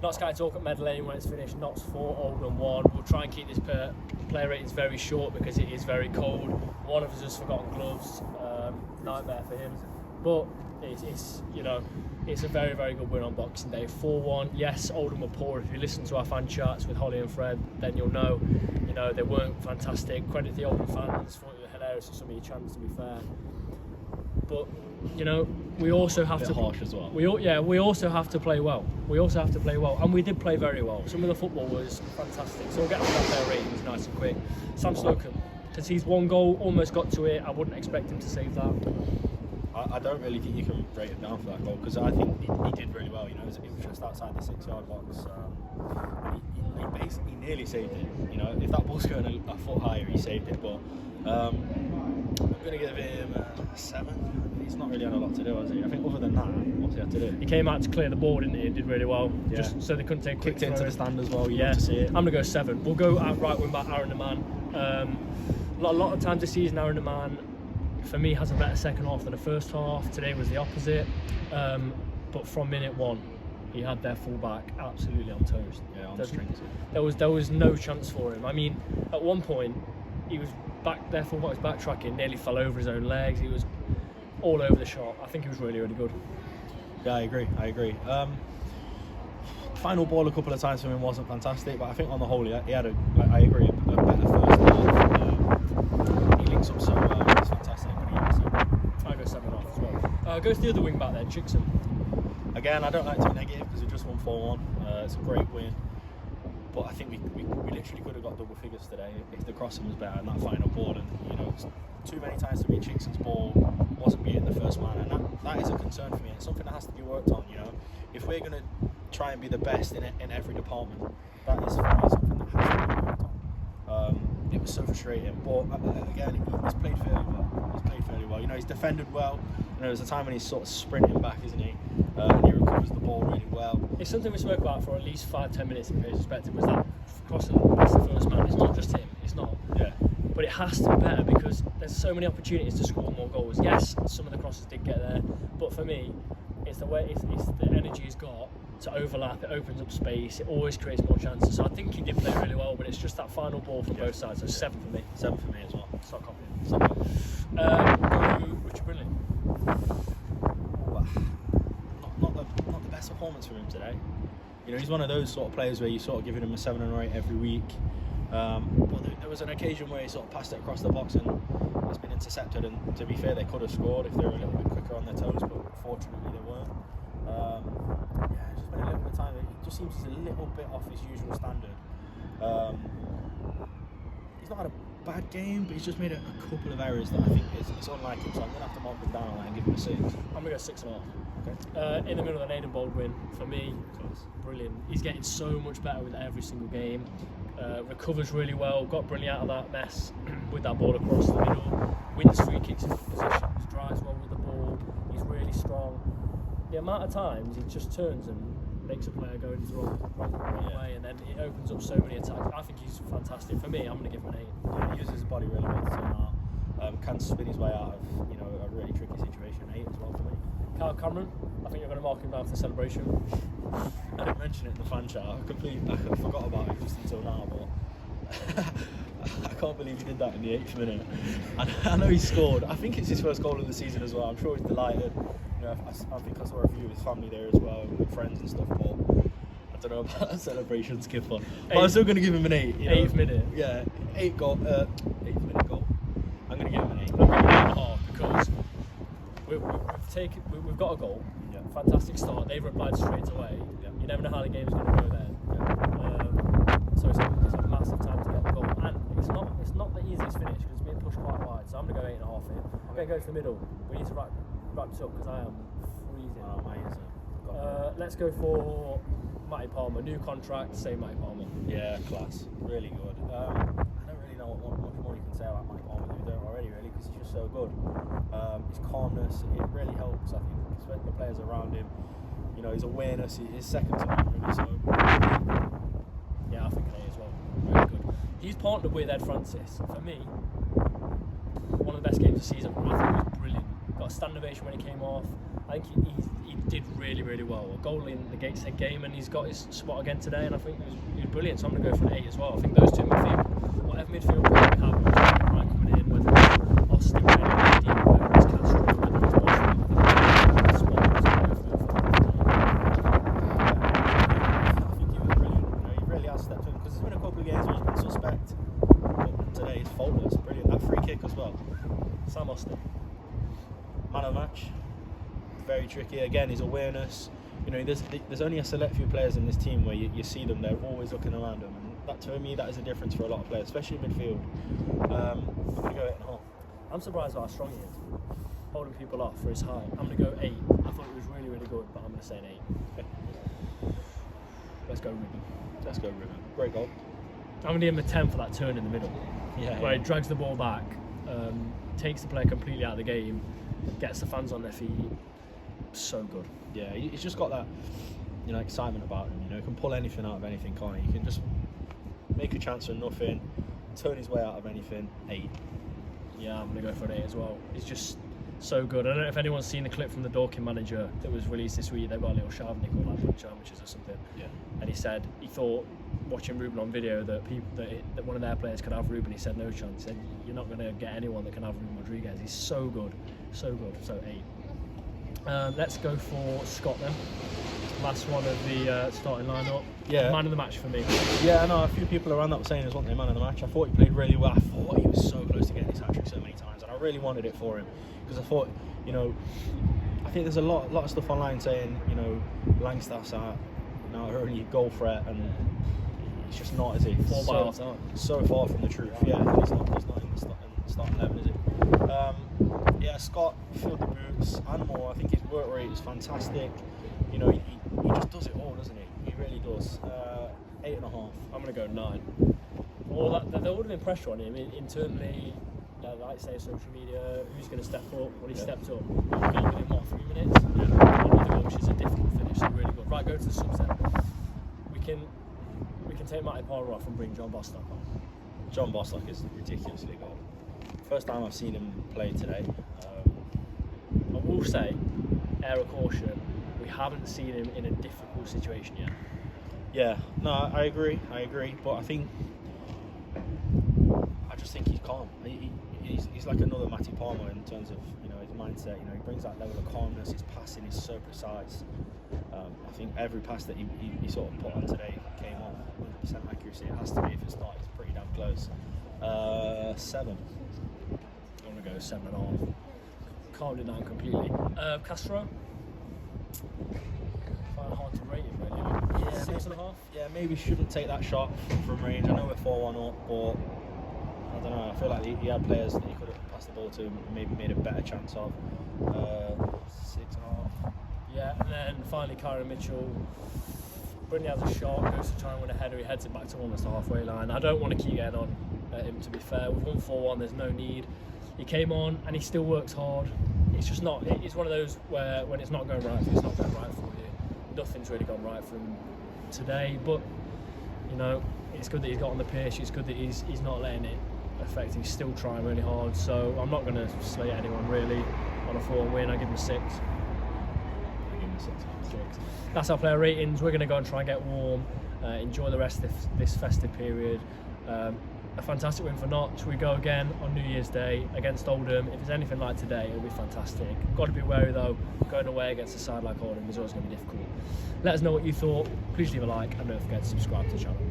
Not Sky Talk at Medley when it's finished. Notts 4, Oldham 1. We'll try and keep this player ratings very short because it is very cold. One of us has forgotten gloves. Nightmare for him. But it's a very, very good win on Boxing Day. 4-1. Yes, Oldham were poor. If you listen to our fan chats with Holly and Fred, then you'll know, they weren't fantastic. Credit the Oldham fans, thought they were hilarious for some of your chants, to be fair. But we also have to. Harsh as well. We also have to play well. And we did play very well. Some of the football was fantastic. So we'll get to that player ratings nice and quick. Sam Slocum concedes 1 goal, almost got to it. I wouldn't expect him to save that. I don't really think you can rate him down for that goal because I think he did really well. It was just outside the 6-yard box. He basically nearly saved it. If that ball's going a foot higher, he saved it. But I'm going to give him a 7. He's not really had a lot to do, has he? I think other than that, what's he had to do? He came out to clear the ball, didn't he? He did really well. Yeah. Just so they couldn't take quick kicked into the stand as well. You yeah, love to see it. I'm going to go 7. We'll go out right wing back Aaron the Man. A lot of times this season, Aaron the Man, for me, has a better second half than the first half. Today was the opposite. But from minute 1, he had their full-back absolutely on toast. Yeah, on strings. There was no chance for him. I mean, at one point, he was back, their full-back was backtracking, nearly fell over his own legs. He was all over the shot. I think he was really, really good. Yeah, I agree. Final ball a couple of times for him wasn't fantastic, but I think on the whole, he had I agree, a better first half. He links up so well. It's fantastic. I go 7.5 as well. Goes to the other wing back there, Chickson. Again, I don't like to be negative because we just won 4-1. It's a great win, but I think we literally could have got double figures today if the crossing was better and that final ball. And too many times for me, Chickson's ball wasn't beating the first man, and that is a concern for me. It's something that has to be worked on. If we're going to try and be the best in every department, that is for me something that has to be worked on. It was so frustrating, but again, he's played fairly well. He's defended well. There's a time when he's sort of sprinting back, isn't he? And he recovers the ball really well. It's something we spoke about for at least 5-10 minutes in his perspective, was that crossing past the first man. It's not just him, it's not. Yeah. But it has to be better because there's so many opportunities to score more goals. Yes, some of the crosses did get there, but for me, it's the way it's the energy he's got to overlap. It opens up space. It always creates more chances. So I think he did play really well, but it's just that final ball from both sides. So 7 for me. 7 for me as well. Stop copying. Richard Brindley. Not the best performance from him today. He's one of those sort of players where you're sort of giving him a 7 or 8 every week. But there was an occasion where he sort of passed it across the box and it's been intercepted. And to be fair, they could have scored if they were a little bit quicker on their toes, but fortunately they weren't. It's just been a little bit of time. It just seems he's a little bit off his usual standard. He's not had a bad game, but he's just made a couple of errors that I think it's unlike him. So I'm going to have to mark him down on that and give him a 6. I'm going to go 6.5. Okay. In the middle of an Aidan Baldwin, for me, brilliant. He's getting so much better with every single game. Recovers really well, got brilliant out of that mess with that ball across the middle, wins free kicks in positions, drives well with the ball, he's really strong. The amount of times he just turns and makes a player go into the wrong way, and then it opens up so many attacks. I think he's fantastic. For me, I'm going to give him an 8. Yeah, he uses his body really well to turn out. Can spin his way out of a really tricky situation. 8 as well for me. Kyle Cameron, I think you're going to mark him down for the celebration. I didn't mention it in the fan chat. I forgot about it just until now, but I can't believe he did that in the 8th minute. I know he scored. I think it's his first goal of the season as well. I'm sure he's delighted. I think I saw a few of his family there as well, with friends and stuff. But I don't know about that celebration skip on. But I'm still going to give him an 8. 8th minute. Yeah, 8th minute goal. I'm going to give him an 8. I'm going to give him a 8.5 because we've got a goal. Yeah. Fantastic start. They've replied straight away. Yeah. You never know how the game's going to go then. Yeah. So it's a massive time to get the goal, and it's not the easiest finish because it's being pushed quite wide. So I'm going to go 8.5 here. I'm going to go to the middle. We need to wrap this up because I am freezing. Oh, mate, let's go for Matty Palmer. New contract. Same Matty Palmer. yeah, class. Really good. I don't really know what much more you can say about Matty Palmer that we don't already, really, because he's just so good. His calmness, it really helps, I think, especially the players around him. His awareness is second to none, really. So Yeah, I think an 8 as well. Very good. He's partnered with Ed Francis. For me, one of the best games of the season. I think he was brilliant. got a stand ovation when he came off. I think he did really, really well. A goal in the Gateshead game, and he's got his spot again today, and I think he was brilliant, so I'm going to go for an 8 as well. I think those two midfield, whatever midfield we have, right coming in, whether it's Austin, whether it's Castro, whether it's Boston, I think he was brilliant. You know, he really has stepped in, because there's been a couple of games where he's been suspect, but today he's faultless. Brilliant. That free kick as well. Sam Austin. Man of the match. Very tricky. Again, his awareness. You know, there's only a select few players in this team where you see them, they're always looking around them, and that, to me, that is a difference for a lot of players, especially in midfield. I'm going to go 8.5. I'm surprised by how strong he is, holding people off for his height. I'm going to go 8. I thought it was really, really good, but I'm going to say an 8. Okay. Let's go Ruben. Let's go, Ruben. Great goal. I'm going to give him a 10 for that turn in the middle, where he drags the ball back, takes the player completely out of the game, gets the fans on their feet. So good. Yeah, he's just got that, you know, excitement about him. You know, he can pull anything out of anything, can't he? He can just make a chance from nothing, turn his way out of anything. 8. Yeah, I'm going to go for an 8 as well. He's just so good. I don't know if anyone's seen the clip from the Dorking manager that was released this week. They've got a little Chardonnay called like Punch Sandwiches or something. Yeah. And he said he thought, watching Ruben on video, that that one of their players could have Ruben. He said no chance. He said you're not going to get anyone that can have Ruben Rodriguez. He's so good, so good. So 8. Let's go for Scott then. Last one of the starting lineup. Yeah. Man of the match for me. Yeah, I know a few people around that were saying he was wanting man of the match. I thought he played really well. I thought he was so close to getting his hat-trick so many times, and I really wanted it for him, because I thought, you know, I think there's a lot of stuff online saying, you know, Langstaff's are only goal threat, and it's just not, is he? 4 by half time. So far from the truth. Yeah, he's not in the starting 11, is he? Yeah, Scott filled the boots and more. I think his work rate is fantastic. You know, he just does it all, doesn't he? He really does. 8.5. I'm going to go 9. Well, there would have been pressure on him internally. Like say social media, who's going to step up? Well, he stepped up. We've got within what, 3 minutes? Yeah. Another goal, which is a difficult finish, so really good. Right, go to the subs then. We can take Matty Parra off and bring John Bostock on. John Bostock is ridiculously good. First time I've seen him play today. I will say, air of caution, we haven't seen him in a difficult situation yet. Yeah, no, I agree, but I just think he's calm. He's like another Matty Palmer in terms of, you know, his mindset. You know, he brings that level of calmness. His passing is so precise. I think every pass that he sort of put on today came on 100% accuracy. It has to be. If it's not, it's pretty damn close. 7. I'm going to go 7.5. Calmed it down completely. Castro? Find it hard to rate him, really. Yeah, 6.5? Yeah, maybe shouldn't take that shot from range. I know we're 4-1 up, but I don't know. I feel like he had players that he could have passed the ball to and maybe made a better chance of. 6.5. Yeah, and then finally Kyron Mitchell. Brittany has a shot, goes to try and win a header, he heads it back to almost the halfway line. I don't want to keep getting on him, to be fair. With 1-4-1, there's no need. He came on and he still works hard. It's just not, it's one of those where when it's not going right for you, it's not going right for you. Nothing's really gone right for him today, but you know, it's good that he's got on the pitch, it's good that he's not letting it affect him. He's still trying really hard, so I'm not going to slate anyone really on a 4 win. I give him a 6. That's our player ratings. We're going to go and try and get warm, enjoy the rest of this festive period. A fantastic win for Notts. We go again on New Year's Day against Oldham. If it's anything like today, it'll be fantastic. Got to be wary though, going away against a side like Oldham is always going to be difficult. Let us know what you thought. Please leave a like and don't forget to subscribe to the channel.